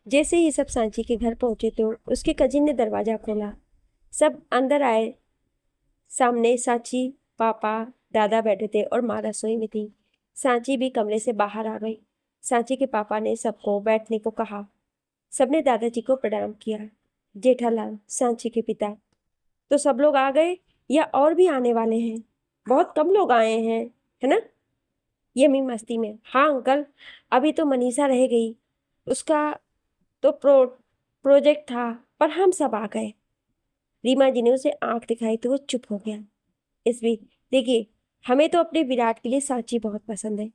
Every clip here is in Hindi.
जैसे ही सब सांची के घर पहुंचे तो उसके कजिन ने दरवाजा खोला। सब अंदर आए। सामने सांची, पापा, दादा बैठे थे और माँ रसोई में थी। सांची भी कमरे से बाहर आ गई। सांची के पापा ने सबको बैठने को कहा। सबने दादाजी को प्रणाम किया। जेठालाल, सांची के पिता, तो सब लोग आ गए या और भी आने वाले हैं? बहुत कम लोग आए हैं, है ना? यमी मस्ती में, हाँ अंकल, अभी तो मनीषा रह गई, उसका तो प्रोजेक्ट था, पर हम सब आ गए। रीमा जी ने उसे आंख दिखाई तो वो चुप हो गया। इस बीच देखिए, हमें तो अपने विराट के लिए सांची बहुत पसंद है,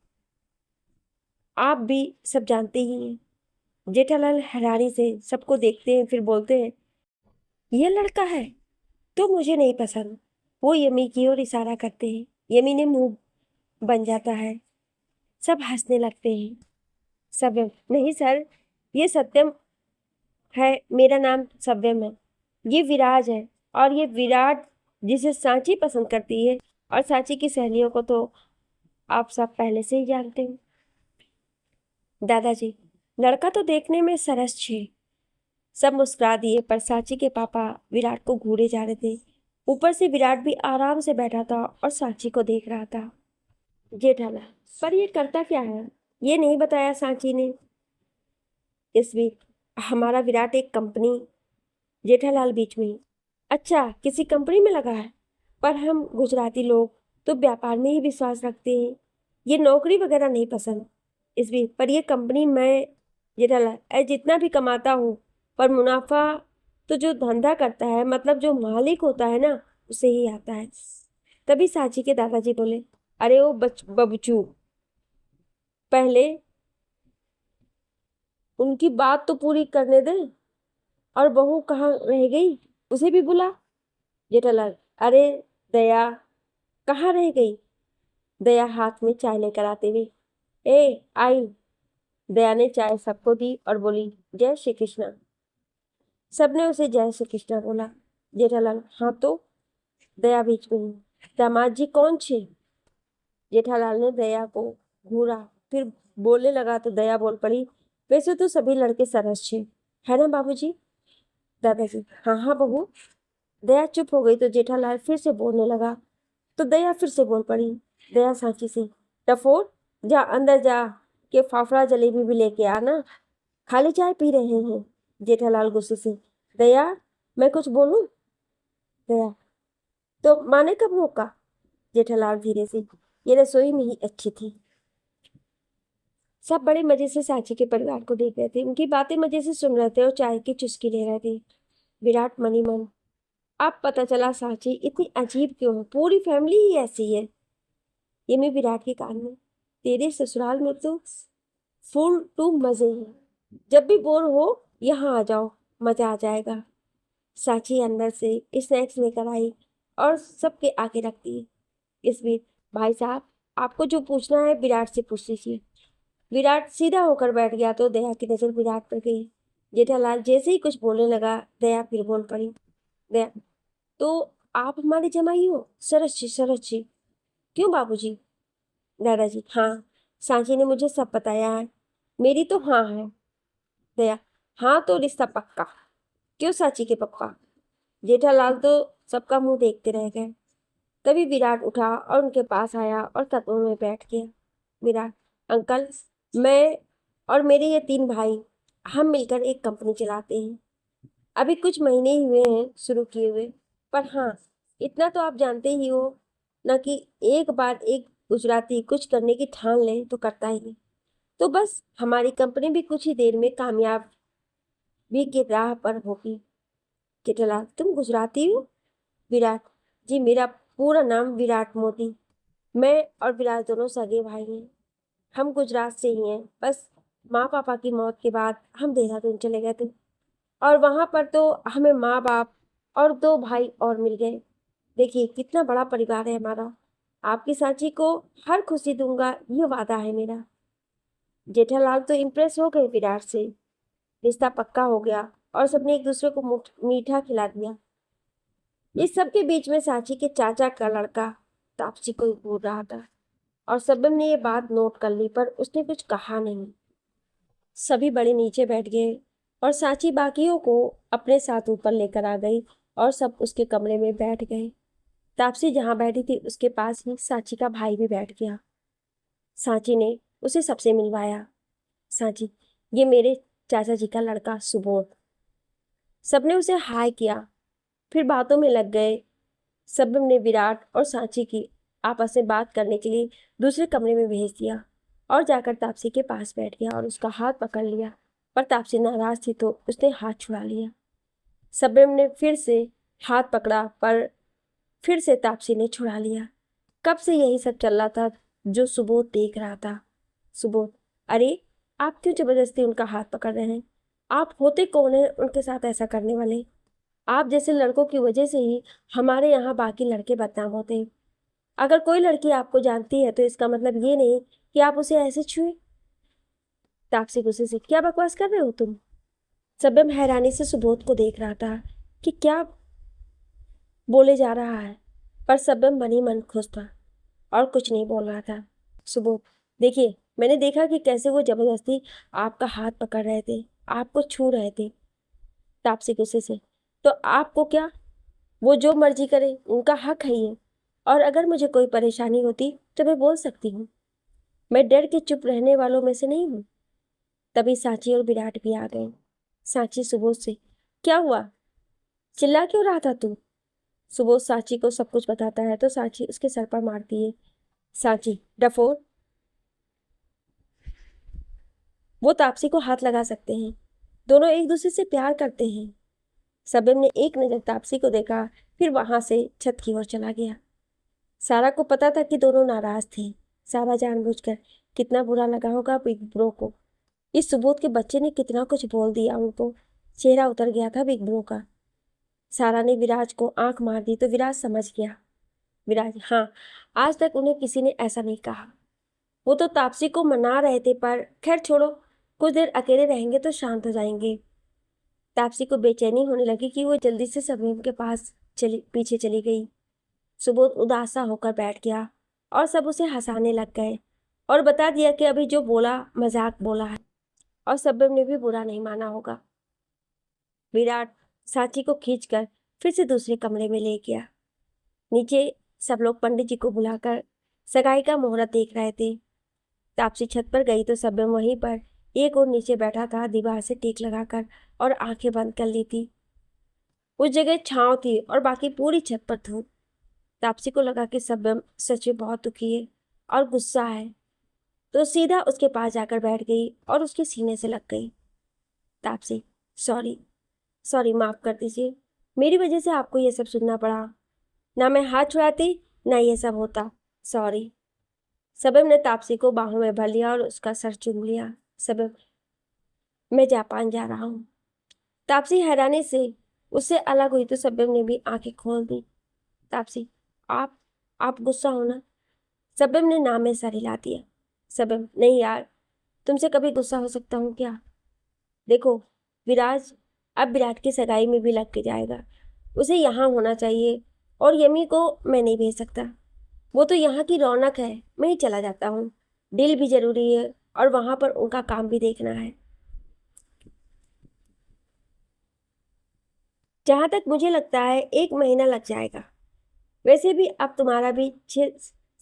आप भी सब जानते ही हैं। जेठालाल हैरानी से सबको देखते हैं, फिर बोलते हैं, ये लड़का है तो मुझे नहीं पसंद। वो यमी की ओर इशारा करते हैं। यमी ने मुंह बन जाता है। सब हंसने लगते हैं। सत्यम, नहीं सर, ये सत्यम है, मेरा नाम सत्यम है। ये विराज है, और ये विराट जिसे सांची पसंद करती है, और सांची की सहेलियों को तो आप सब पहले से ही जानते हैं। दादाजी, लड़का तो देखने में सरस छे। सब मुस्कुरा दिए, पर सांची के पापा विराट को घूरे जा रहे थे। ऊपर से विराट भी आराम से बैठा था और सांची को देख रहा था। जेठालाल, पर ये करता क्या है? ये नहीं बताया सांची ने। इस बीच हमारा विराट एक कंपनी। जेठालाल बीच में, अच्छा, किसी कंपनी में लगा है? पर हम गुजराती लोग तो व्यापार में ही विश्वास रखते हैं, ये नौकरी वगैरह नहीं पसंद। इस बीच, पर ये कंपनी मैं, जेठालाल, जितना भी कमाता हूँ, पर मुनाफा तो जो धंधा करता है, मतलब जो मालिक होता है ना, उसे ही आता है। तभी सांची के दादाजी बोले, अरे ओ बबचू, पहले उनकी बात तो पूरी करने दे। और बहू कहाँ रह गई, उसे भी बुला। जेठालाल, अरे दया कहाँ रह गई? दया हाथ में चाय लेकर आते हुए, ए आई। दया ने चाय सबको दी और बोली, जय श्री कृष्णा। सबने उसे जय श्री कृष्णा बोला। जेठालाल, हाँ तो? दया बीच में ही, दामाद जी कौन छे? जेठालाल ने दया को घूरा, फिर बोलने लगा तो दया बोल पड़ी, वैसे तो सभी लड़के सरस छे, है ना बाबूजी? दादाजी, हाँ हाँ बहू। दया चुप हो गई तो जेठालाल फिर से बोलने लगा, तो दया फिर से बोल पड़ी। दया सांची से, टफोर, जा अंदर जा के फाफड़ा जलेबी भी लेके आना, खाली चाय पी रहे हैं। जेठालाल गुस्से से, दया, मैं कुछ बोलूं? दया, तो माने कब मौका? जेठालाल धीरे से, ये रसोई में ही अच्छी थी। सब बड़े मजे से सांची के परिवार को देख रहे थे, उनकी बातें मजे से सुन रहे थे और चाय की चुस्की ले रहे थे। विराट मनी मन, अब पता चला सांची इतनी अजीब क्यों है, पूरी फैमिली ही ऐसी है। ये मैं विराट के कान में, तेरे ससुराल में तो फुल टू मजे हैं, जब भी बोर हो यहाँ आ जाओ, मजा आ जाएगा। सांची अंदर से स्नैक्स लेकर आई और सबके आगे रखती है। इस बीच, भाई साहब, आपको जो पूछना है विराट से पूछ लीजिए। विराट सीधा होकर बैठ गया तो दया की नजर विराट पर गई। जेठालाल जैसे ही कुछ बोलने लगा, दया फिर बोल पड़ी। दया, तो आप हमारी जमाई हो? सरस जी, सरस जी। क्यों बाबूजी? दादाजी, हाँ, सांची ने मुझे सब बताया है। मेरी तो हाँ है। दया, हाँ तो रिश्ता पक्का। क्यों सांची के पप्पा? जेठालाल तो सबका मुंह देखते रह गए। तभी विराट उठा और उनके पास आया और कदमों में बैठ गया। विराट, अंकल, मैं और मेरे ये 3 भाई, हम मिलकर एक कंपनी चलाते हैं। अभी कुछ महीने ही हुए हैं शुरू किए हुए, पर हाँ, इतना तो आप जानते ही हो ना कि एक बार एक गुजराती कुछ करने की ठान ले तो करता ही है। तो बस हमारी कंपनी भी कुछ ही देर में कामयाब भी की राह पर होगी। जेठालाल, तुम गुजराती हो? विराट, जी, मेरा पूरा नाम विराट मोदी। मैं और विराट दोनों सगे भाई हैं। हम गुजरात से ही हैं, बस माँ पापा की मौत के बाद हम देहरादून चले गए थे, और वहां पर तो हमें माँ बाप और 2 भाई और मिल गए। देखिए कितना बड़ा परिवार है हमारा। आपकी सांची को हर खुशी दूंगा, ये वादा है मेरा। जेठालाल तो इम्प्रेस हो गए विराट से। रिश्ता पक्का हो गया और सबने एक दूसरे को मीठा खिला दिया। इस सब के बीच में सांची के चाचा का लड़का तापसी को घूर रहा था, और सबम ने ये बात नोट कर ली, पर उसने कुछ कहा नहीं। सभी बड़े नीचे बैठ गए और सांची बाकियों को अपने साथ ऊपर लेकर आ गई और सब उसके कमरे में बैठ गए। तापसी जहाँ बैठी थी उसके पास ही सांची का भाई भी बैठ गया। सांची ने उसे सबसे मिलवाया। सांची, ये मेरे चाचा जी का लड़का सुबोध। सबने उसे हाय किया, फिर बातों में लग गए। सबने विराट और सांची की आपस में बात करने के लिए दूसरे कमरे में भेज दिया और जाकर तापसी के पास बैठ गया और उसका हाथ पकड़ लिया। पर तापसी नाराज थी तो उसने हाथ छुड़ा लिया। सबने ने फिर से हाथ पकड़ा पर फिर से तापसी ने छुड़ा लिया। कब से यही सब चल रहा था जो सुबोध देख रहा था। सुबोध, अरे आप क्यों जबरदस्ती उनका हाथ पकड़ रहे हैं? आप होते कौन हैं उनके साथ ऐसा करने वाले? आप जैसे लड़कों की वजह से ही हमारे यहाँ बाकी लड़के बदनाम होते हैं। अगर कोई लड़की आपको जानती है तो इसका मतलब ये नहीं कि आप उसे ऐसे छुए। तापसी गुस्से से, क्या बकवास कर रहे हो तुम? सब्यम हैरानी से सुबोध को देख रहा था कि क्या बोले जा रहा है, पर सब्यम मन ही मन खुश था और कुछ नहीं बोल रहा था। सुबोध, देखिए, मैंने देखा कि कैसे वो जबरदस्ती आपका हाथ पकड़ रहे थे, आपको छू रहे थे। तापसी गुस्से से, तो आपको क्या? वो जो मर्जी करे, उनका हक है ये। और अगर मुझे कोई परेशानी होती तो मैं बोल सकती हूँ। मैं डर के चुप रहने वालों में से नहीं हूँ। तभी सांची और विराट भी आ गए। सांची सुबोध से, क्या हुआ? चिल्ला क्यों रहा था तू? सुबोध सांची को सब कुछ बताता है तो सांची उसके सर पर मारती है। सांची, डफोर, वो तापसी को हाथ लगा सकते हैं। दोनों एक दूसरे से प्यार करते हैं। सबीम ने एक नजर तापसी को देखा, फिर वहां से छत की ओर चला गया। सारा को पता था कि दोनों नाराज थे। सारा जानबूझकर, कितना बुरा लगा होगा बिग ब्रो को। इस सुबोध के बच्चे ने कितना कुछ बोल दिया उनको। चेहरा उतर गया था बिग ब्रो का। सारा ने विराज को आंख मार दी तो विराज समझ गया। विराज, हाँ, आज तक उन्हें किसी ने ऐसा नहीं कहा। वो तो तापसी को मना रहे थे, पर खैर छोड़ो, कुछ देर अकेले रहेंगे तो शांत हो जाएंगे। तापसी को बेचैनी होने लगी कि वो जल्दी से सबीम के पास पीछे चली गई। सुबोध उदासा होकर बैठ गया और सब उसे हंसाने लग गए और बता दिया कि अभी जो बोला मजाक बोला है और सबीम ने भी बुरा नहीं माना होगा। विराट सांची को खींचकर फिर से दूसरे कमरे में ले गया। नीचे सब लोग पंडित जी को बुलाकर सगाई का मुहूर्त देख रहे थे। तापसी छत पर गई तो सबीम वहीं पर एक और नीचे बैठा था, दीवार से टेक लगाकर और आंखें बंद कर ली थी। उस जगह छांव थी और बाकी पूरी छत पर धूप। तापसी को लगा कि सबीम सच में बहुत दुखी है और गुस्सा है, तो सीधा उसके पास जाकर बैठ गई और उसके सीने से लग गई। तापसी, सॉरी, सॉरी, माफ कर दीजिए, मेरी वजह से आपको ये सब सुनना पड़ा। ना मैं हाथ छुड़ाती ना ये सब होता। सॉरी। सबीम ने तापसी को बाहों में भर लिया और उसका सर चूम लिया। सबीम, मैं जापान जा रहा हूँ। तापसी हैरानी से उससे अलग हुई तो सबीम ने भी आंखें खोल दी। तापसी, आप गुस्सा हो ना? सबीम ने नाम में सर हिला दिया। सबीम, नहीं यार, तुमसे कभी गुस्सा हो सकता हूँ क्या? देखो, विराज अब विराट की सगाई में भी लग के जाएगा। उसे यहाँ होना चाहिए और यमी को मैं नहीं भेज सकता। वो तो यहाँ की रौनक है। मैं ही चला जाता हूँ। डील भी जरूरी है और वहां पर उनका काम भी देखना है। जहां तक मुझे लगता है 1 महीना लग जाएगा। वैसे भी अब तुम्हारा भी 6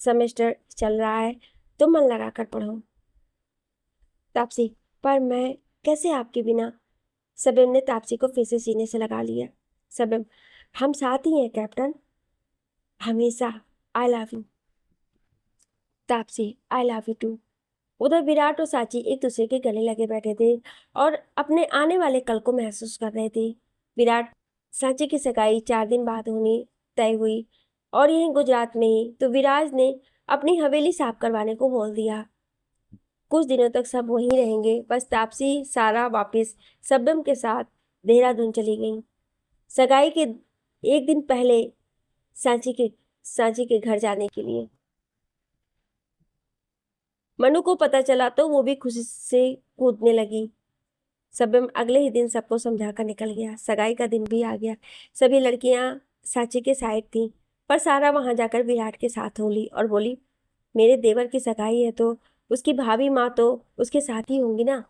सेमेस्टर चल रहा है, तो मन लगा कर पढ़ो। तापसी, पर मैं कैसे आपके बिना? सबीम ने तापसी को फिर से सीने से लगा लिया। सबीम, हम साथ ही हैं कैप्टन, हमेशा। I love you. Taapsee, I love you too. उधर विराट और सांची एक दूसरे के गले लगे बैठे थे और अपने आने वाले कल को महसूस कर रहे थे। विराट सांची की सगाई 4 दिन बाद होनी तय हुई और यहीं गुजरात में ही, तो विराज ने अपनी हवेली साफ करवाने को बोल दिया। कुछ दिनों तक सब वहीं रहेंगे। बस तापसी सारा वापस सबम के साथ देहरादून चली गई सगाई के 1 दिन पहले सांची के घर जाने के लिए। मनु को पता चला तो वो भी खुशी से कूदने लगी। सबम अगले ही दिन सबको समझाकर निकल गया। सगाई का दिन भी आ गया। सभी लड़कियां सांची के साइड थीं, पर सारा वहां जाकर विराट के साथ हो ली और बोली, मेरे देवर की सगाई है तो उसकी भाभी माँ तो उसके साथ ही होंगी ना।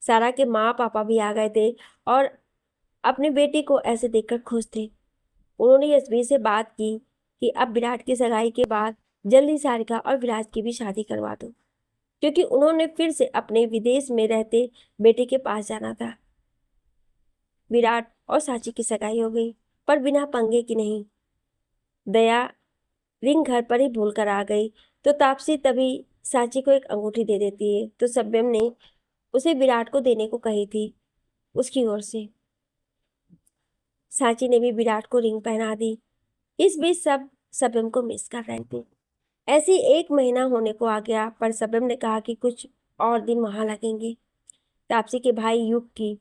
सारा के माँ पापा भी आ गए थे और अपने बेटी को ऐसे देखकर खुश थे। उन्होंने यशवीर से बात की कि अब विराट की सगाई के बाद जल्दी सारिका और विराज की भी शादी करवा दो, क्योंकि उन्होंने फिर से अपने विदेश में रहते बेटे के पास जाना था। विराट और साची की सगाई हो गई, पर बिना पंगे की नहीं। दया रिंग घर पर ही भूल कर आ गई तो तापसी तभी साची को एक अंगूठी दे देती है, तो सत्यम ने उसे विराट को देने को कही थी उसकी ओर से। साची ने भी विराट को रिंग पहना दी। इस बीच सब सत्यम को मिस कर रहे थे। ऐसे 1 महीना होने को आ गया, पर सत्यम ने कहा कि कुछ और दिन वहां लगेंगे। तापसी के भाई युग की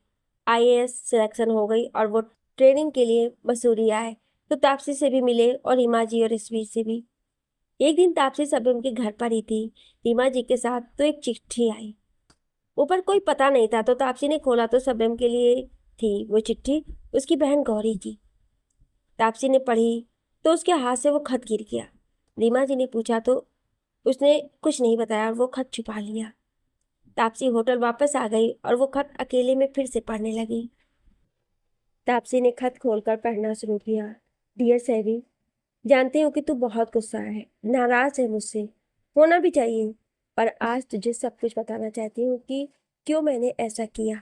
आईएएस सिलेक्शन हो गई और वो ट्रेनिंग के लिए मसूरी आए, तो तापसी से भी मिले और रीमा जी और ईश्वीर से भी। एक दिन तापसी सत्यम के घर पर ही थी रीमा जी के साथ, तो एक चिट्ठी आई। ऊपर कोई पता नहीं था, तो तापसी ने खोला तो सत्यम के लिए थी वो चिट्ठी उसकी बहन गौरी की। तापसी ने पढ़ी तो उसके हाथ से वो खत गिर गया। रीमा जी ने पूछा तो उसने कुछ नहीं बताया और वो खत छुपा लिया। तापसी होटल वापस आ गई और वो खत अकेले में फिर से पढ़ने लगी। तापसी ने खत खोलकर पढ़ना शुरू किया। डियर सैवी, जानती हूँ कि तू बहुत गुस्सा है, नाराज है मुझसे, होना भी चाहिए, पर आज तुझे सब कुछ बताना चाहती हूँ कि क्यों मैंने ऐसा किया।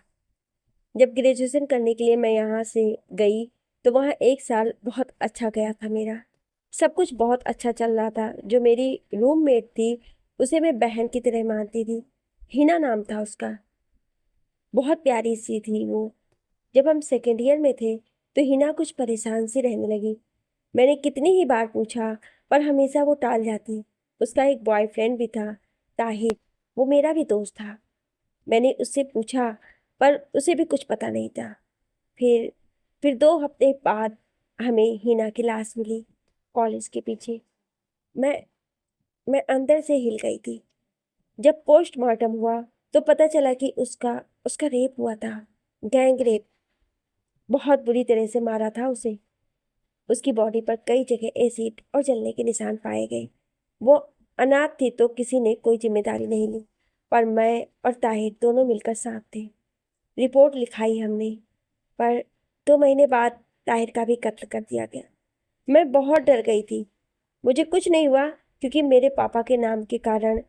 जब ग्रेजुएशन करने के लिए मैं यहाँ से गई तो वहाँ 1 साल बहुत अच्छा गया था मेरा। सब कुछ बहुत अच्छा चल रहा था। जो मेरी रूममेट थी उसे मैं बहन की तरह मानती थी। हिना नाम था उसका। बहुत प्यारी सी थी वो। जब हम सेकेंड ईयर में थे तो हिना कुछ परेशान सी रहने लगी। मैंने कितनी ही बार पूछा पर हमेशा वो टाल जाती। उसका एक बॉयफ्रेंड भी था, ताहिर, वो मेरा भी दोस्त था। मैंने उससे पूछा पर उसे भी कुछ पता नहीं था। फिर 2 हफ्ते बाद हमें हिना की लाश मिली कॉलेज के पीछे। मैं मैं अंदर से हिल गई थी। जब पोस्टमार्टम हुआ तो पता चला कि उसका उसका रेप हुआ था, गैंग रेप। बहुत बुरी तरह से मारा था उसे। उसकी बॉडी पर कई जगह एसिड और जलने के निशान पाए गए। वो अनाथ थी तो किसी ने कोई जिम्मेदारी नहीं ली, पर मैं और ताहिर दोनों मिलकर साथ थे। रिपोर्ट लिखाई हमने, पर 2 महीने बाद ताहिर का भी कत्ल कर दिया गया। मैं बहुत डर गई थी। मुझे कुछ नहीं हुआ क्योंकि मेरे पापा के नाम के कारण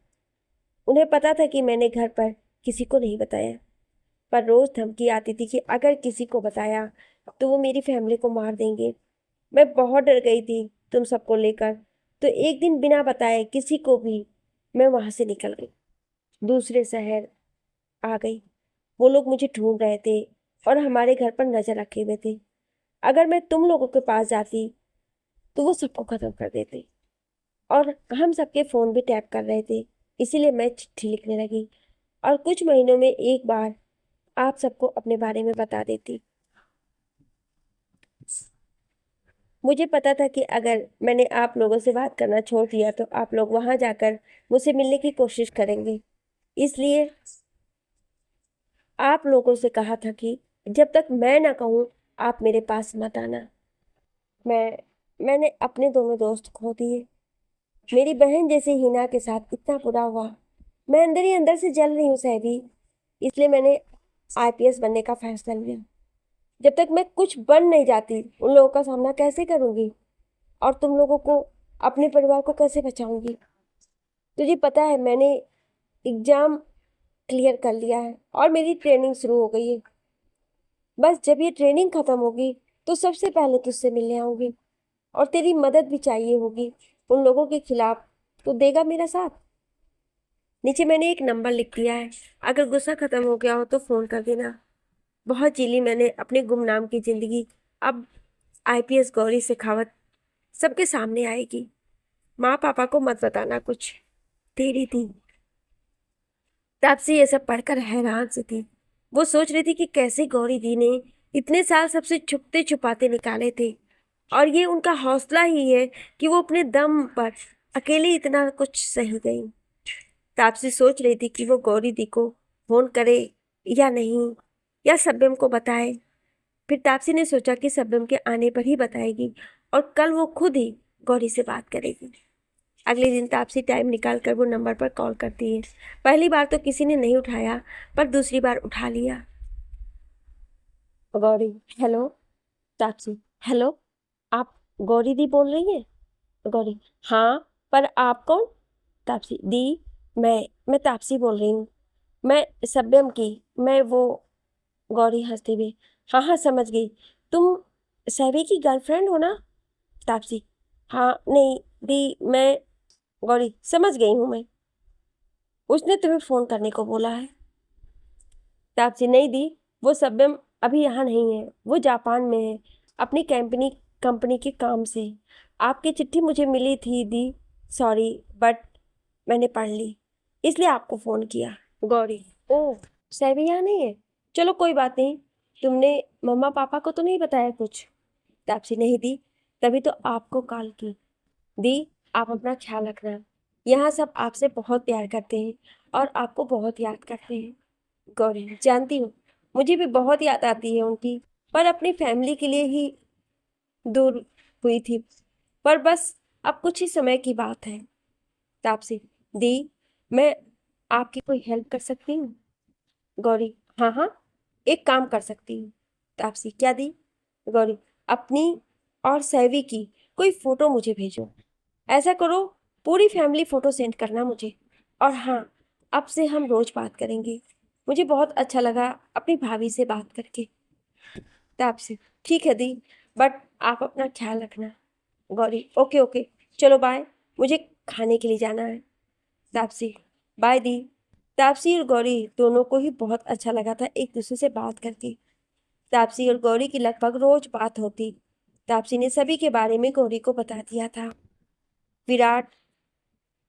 उन्हें पता था कि मैंने घर पर किसी को नहीं बताया, पर रोज धमकी आती थी कि अगर किसी को बताया तो वो मेरी फैमिली को मार देंगे। मैं बहुत डर गई थी तुम सबको लेकर, तो एक दिन बिना बताए किसी को भी मैं वहां से निकल गई, दूसरे शहर आ गई। वो लोग मुझे ढूंढ रहे थे और हमारे घर पर नजर रखे हुए थे। अगर मैं तुम लोगों के पास जाती तो वो सबको खत्म कर देते, और हम सबके फोन भी टैप कर रहे थे। इसीलिए मैं चिट्ठी लिखने लगी और कुछ महीनों में एक बार आप सबको अपने बारे में बता देती। मुझे पता था कि अगर मैंने आप लोगों से बात करना छोड़ दिया तो आप लोग वहां जाकर मुझसे मिलने की कोशिश करेंगे। इसलिए आप लोगों से कहा था कि जब तक मैं ना कहूँ आप मेरे पास मत आना। मैंने अपने दोनों दोस्त खो दिए। मेरी बहन जैसे हिना के साथ इतना बुरा हुआ। मैं अंदर ही अंदर से जल रही हूँ सैवी। इसलिए मैंने आईपीएस बनने का फैसला लिया। जब तक मैं कुछ बन नहीं जाती उन लोगों का सामना कैसे करूंगी, और तुम लोगों को, अपने परिवार को कैसे बचाऊंगी। तुझे पता है मैंने एग्जाम क्लियर कर लिया है और मेरी ट्रेनिंग शुरू हो गई है। बस जब ये ट्रेनिंग खत्म होगी तो सबसे पहले तुझसे मिलने आऊंगी, और तेरी मदद भी चाहिए होगी उन लोगों के खिलाफ। तो देगा मेरा साथ। नीचे मैंने एक नंबर लिख दिया है, अगर गुस्सा खत्म हो गया हो तो फोन कर देना। बहुत जी ली मैंने अपने गुमनाम की जिंदगी। अब आईपीएस गौरी शेखावत सबके सामने आएगी। माँ पापा को मत बताना कुछ, तेरी थी। तापसी ये सब पढ़कर हैरान से थी। वो सोच रही थी कि कैसे गौरी दी ने इतने साल सबसे छुपते छुपाते निकाले थे, और ये उनका हौसला ही है कि वो अपने दम पर अकेले इतना कुछ सह गई। तापसी सोच रही थी कि वो गौरी दी को फोन करे या नहीं, या सत्यम को बताए। फिर तापसी ने सोचा कि सत्यम के आने पर ही बताएगी और कल वो खुद ही गौरी से बात करेगी। अगले दिन तापसी टाइम निकाल कर वो नंबर पर कॉल करती है। पहली बार तो किसी ने नहीं उठाया, पर दूसरी बार उठा लिया। गौरी, हेलो। तापसी, हेलो, आप गौरी दी बोल रही हैं? गौरी, हाँ, पर आप कौन? तापसी दी, मैं तापसी बोल रही हूँ। मैं सब्यम की, मैं वो। गौरी हंसते हुए, हाँ हाँ समझ गई, तुम सैवी की गर्लफ्रेंड हो ना? तापसी, हाँ नहीं दी, मैं। गौरी, समझ गई हूँ मैं, उसने तुम्हें फोन करने को बोला है। तापसी, नहीं दी, वो सब्यम अभी यहाँ नहीं है, वो जापान में है, अपनी कंपनी कंपनी के काम से। आपकी चिट्ठी मुझे मिली थी दी, सॉरी, बट मैंने पढ़ ली, इसलिए आपको फोन किया। गौरी, ओह, सैवी यहाँ नहीं है, चलो कोई बात नहीं। तुमने मम्मा पापा को तो नहीं बताया कुछ? तापसी, नहीं दी, तभी तो आपको कॉल की। दी, आप अपना ख्याल रखना, यहाँ सब आपसे बहुत प्यार करते हैं और आपको बहुत याद करते हैं। गौरी, जानती हूँ, मुझे भी बहुत याद आती है उनकी, पर अपनी फैमिली के लिए ही दूर हुई थी, पर बस अब कुछ ही समय की बात है। तापसी, दी, मैं आपकी कोई हेल्प कर सकती हूँ? गौरी, हाँ हाँ, एक काम कर सकती हूँ। तापसी, क्या दी? गौरी, अपनी और सैवी की कोई फोटो मुझे भेजो। ऐसा करो, पूरी फैमिली फोटो सेंड करना मुझे। और हाँ, अब से हम रोज बात करेंगे, मुझे बहुत अच्छा लगा अपनी भाभी से बात करके। तापसी, ठीक है दी, बट आप अपना ख्याल रखना। गौरी, ओके ओके, चलो बाय, मुझे खाने के लिए जाना है। Taapsee, by the. तापसी और गौरी दोनों को ही बहुत अच्छा लगा था एक दूसरे से बात करके। तापसी और गौरी की लगभग रोज बात होती। तापसी ने सभी के बारे में गौरी को बता दिया था। विराट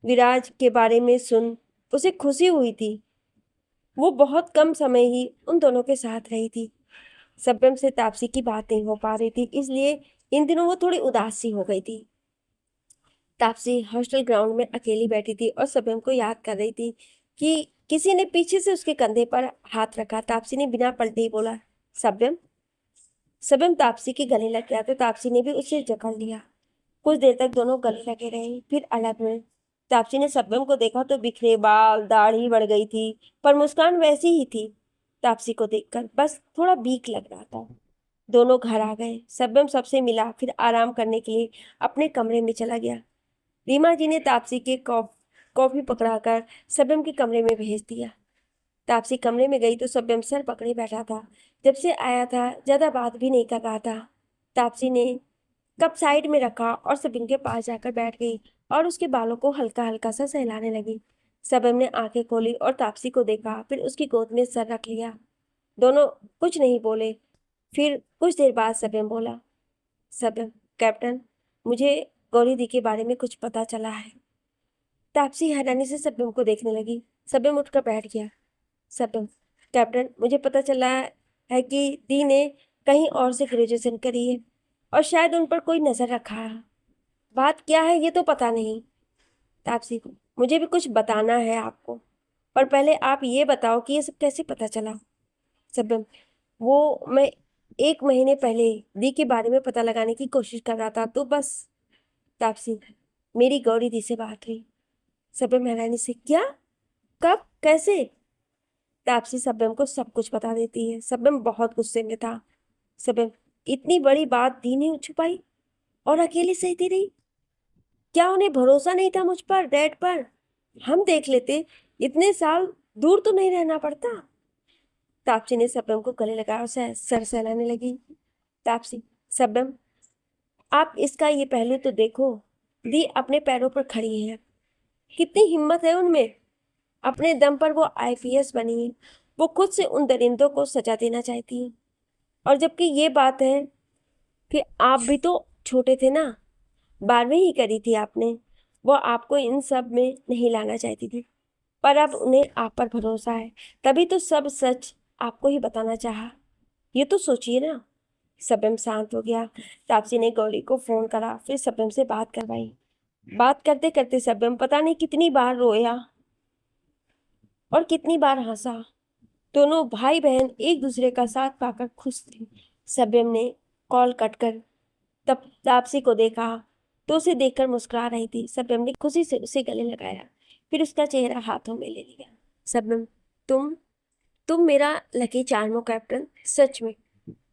विराज के बारे में सुन उसे खुशी हुई थी। वो बहुत कम समय ही उन दोनों के साथ रही थी। सब्यम से तापसी की बात नहीं हो पा रही थी, इसलिए इन दिनों वो थोड़ी उदास सी हो गई थी। तापसी हॉस्टल ग्राउंड में अकेली बैठी थी और सब्यम को याद कर रही थी कि किसी ने पीछे से उसके कंधे पर हाथ रखा। तापसी ने बिना पलटे ही बोला, सब्यम। सब्यम तापसी के गले लग गया तो तापसी ने भी उसे जकड़ लिया। कुछ देर तक दोनों गले लगे रहे, फिर अलग हुए। तापसी ने सब्यम को देखा तो बिखरे बाल, दाढ़ी बढ़ गई थी, पर मुस्कान वैसी ही थी। तापसी को देखकर बस थोड़ा बीक लग रहा था। दोनों घर आ गए। सब्यम सबसे मिला, फिर आराम करने के लिए अपने कमरे में चला गया। रीमा जी ने तापसी के कॉफी पकड़ाकर सब्यम के कमरे में भेज दिया। तापसी कमरे में गई तो सब्यम सर पकड़े बैठा था। जब से आया था ज्यादा बात भी नहीं कर रहा था। तापसी ने कप साइड में रखा और सब्यम के पास जाकर बैठ गई और उसके बालों को हल्का हल्का सा सहलाने लगी। सब्यम ने आंखें खोली और तापसी को देखा, फिर उसकी गोद में सर रख लिया। दोनों कुछ नहीं बोले। फिर कुछ देर बाद सब्यम बोला, सब्यम, कैप्टन, मुझे गौरी दी के बारे में कुछ पता चला है। तापसी हैरानी से सब्यम को देखने लगी। सब्यम उठकर बैठ गया। सब्यम, कैप्टन, मुझे पता चला है कि दी ने कहीं और से ग्रेजुएशन करी है और शायद उन पर कोई नजर रखा है। बात क्या है ये तो पता नहीं। तापसी, मुझे भी कुछ बताना है आपको, पर पहले आप ये बताओ कि ये सब कैसे पता चला। सब्यम, वो मैं 1 महीने पहले दी के बारे में पता लगाने की कोशिश कर रहा था, तो बस। तापसी, मेरी गौरी दी से बात हुई। सब्यम हैरानी से, क्या, कब, कैसे? तापसी सब्यम को सब कुछ बता देती है। सब्यम बहुत गुस्से में था। सब्यम, इतनी बड़ी बात दी ने छुपाई और अकेली सहती रही। क्या उन्हें भरोसा नहीं था मुझ पर, डैड पर? हम देख लेते, इतने साल दूर तो नहीं रहना पड़ता। तापसी ने सब्यम को गले लगाया और सर सहलाने लगी। तापसी, सब्यम, आप इसका ये पहलू तो देखो, दी अपने पैरों पर खड़ी है, कितनी हिम्मत है उनमें, अपने दम पर वो आईपीएस बनी है, वो खुद से उन दरिंदों को सजा देना चाहती है। और जबकि ये बात है कि आप भी तो छोटे थे ना, 12वीं ही करी थी आपने, वो आपको इन सब में नहीं लाना चाहती थी, पर अब उन्हें आप पर भरोसा है, तभी तो सब सच आपको ही बताना चाहा। ये तो सोचिए ना। सब्यम शांत हो गया। तापसी ने गौरी को फोन करा, फिर सब्यम से बात करवाई। बात करते करते सब्यम पता नहीं कितनी बार रोया और कितनी बार हंसा। दोनों भाई बहन एक दूसरे का साथ पाकर खुश थे। सब्यम ने कॉल कट कर तब तापसी को देखा तो उसे देखकर मुस्कुरा रही थी। शबनम ने खुशी से उसे गले लगाया, फिर उसका चेहरा हाथों में ले लिया। शबनम, तुम मेरा लकी चार्म हो कैप्टन, सच में।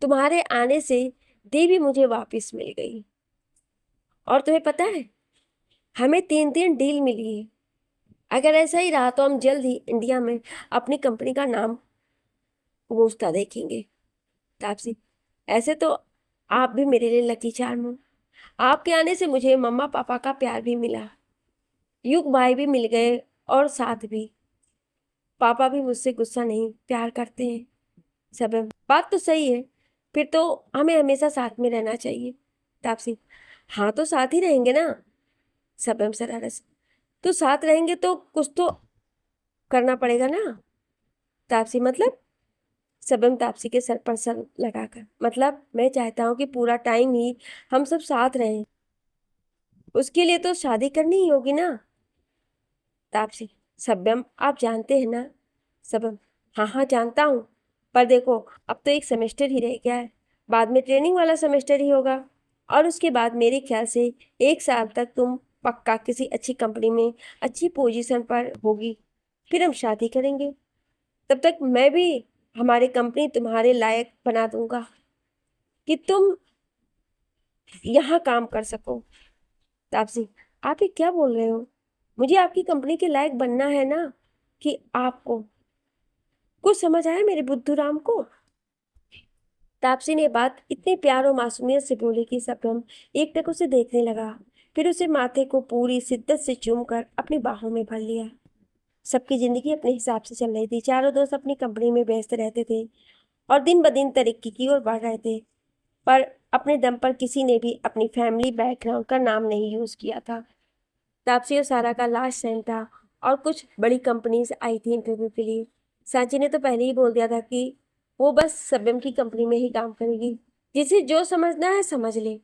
तुम्हारे आने से देवी मुझे वापस मिल गई। और तुम्हें पता है, हमें 3 डील मिली है। अगर ऐसा ही रहा तो हम जल्द ही इंडिया में अपनी कंपनी का नाम गूंजता देखेंगे। तापसी, ऐसे तो आप भी मेरे लिए लकी चार्म हो। आपके आने से मुझे मम्मा पापा का प्यार भी मिला, युग भाई भी मिल गए, और साथ भी पापा भी मुझसे गुस्सा नहीं, प्यार करते हैं। सब बात तो सही है, फिर तो हमें हमेशा साथ में रहना चाहिए। तापसी, हाँ तो साथ ही रहेंगे ना। सबम शरारत से, तो साथ रहेंगे तो कुछ तो करना पड़ेगा ना। तापसी, मतलब? सबम तापसी के सर पर सर लगाकर, मतलब मैं चाहता हूँ कि पूरा टाइम ही हम सब साथ रहें। उसके लिए तो शादी करनी ही होगी ना। तापसी, सभ्यम आप जानते हैं ना। सबम, हाँ हाँ जानता हूँ, पर देखो अब तो एक सेमेस्टर ही रह गया है, बाद में ट्रेनिंग वाला सेमेस्टर ही होगा, और उसके बाद मेरे ख्याल से 1 साल तक तुम पक्का किसी अच्छी कंपनी में अच्छी पोजीशन पर होगी, फिर हम शादी करेंगे। तब तक मैं भी हमारी कंपनी तुम्हारे लायक बना दूंगा कि तुम यहाँ काम कर सको। तापसी, आप ये क्या बोल रहे हो? मुझे आपकी कंपनी के लायक बनना है ना, कि आपको कुछ समझ आया मेरे बुद्धू राम को? तापसी ने बात इतने प्यार और मासूमियत से बोली कि सबरम एकटक उसे देखने लगा, फिर उसे माथे को पूरी शिद्दत से चूम कर अपनी बाहों में भर लिया। सबकी जिंदगी अपने हिसाब से चल रही थी। चारों दोस्त अपनी कंपनी में व्यस्त रहते थे और दिन ब दिन तरक्की की ओर बढ़ रहे थे, पर अपने दम पर किसी ने भी अपनी फैमिली बैकग्राउंड का नाम नहीं यूज किया था। तापसी और सारा का लास्ट टाइम था और कुछ बड़ी कंपनीज आई थी इंटरव्यू के लिए। सांची ने तो पहले ही बोल दिया था कि वो बस सब्यम की कंपनी में ही काम करेगी, जिसे जो समझना है समझ ले।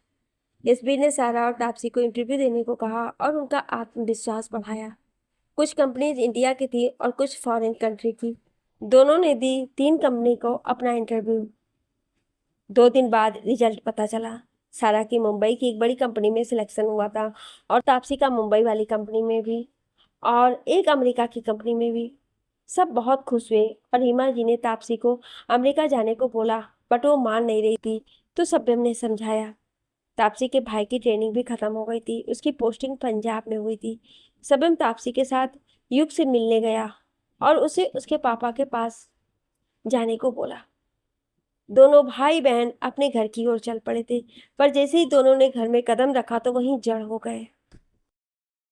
यशबीर ने सारा और तापसी को इंटरव्यू देने को कहा और उनका आत्मविश्वास बढ़ाया। कुछ कंपनीज इंडिया की थी और कुछ फॉरेन कंट्री की। दोनों ने दी 3 कंपनी को अपना इंटरव्यू। 2 दिन बाद रिजल्ट पता चला। सारा की मुंबई की एक बड़ी कंपनी में सिलेक्शन हुआ था, और तापसी का मुंबई वाली कंपनी में भी, और एक अमेरिका की कंपनी में भी। सब बहुत खुश हुए और हिमा जी ने तापसी को अमेरिका जाने को बोला, बट वो मान नहीं रही थी, तो सभ्यम ने समझाया। तापसी के भाई की ट्रेनिंग भी खत्म हो गई थी, उसकी पोस्टिंग पंजाब में हुई थी। सभ्यम तापसी के साथ युग से मिलने गया और उसे उसके पापा के पास जाने को बोला। दोनों भाई बहन अपने घर की ओर चल पड़े थे, पर जैसे ही दोनों ने घर में कदम रखा तो वहीं जड़ हो गए।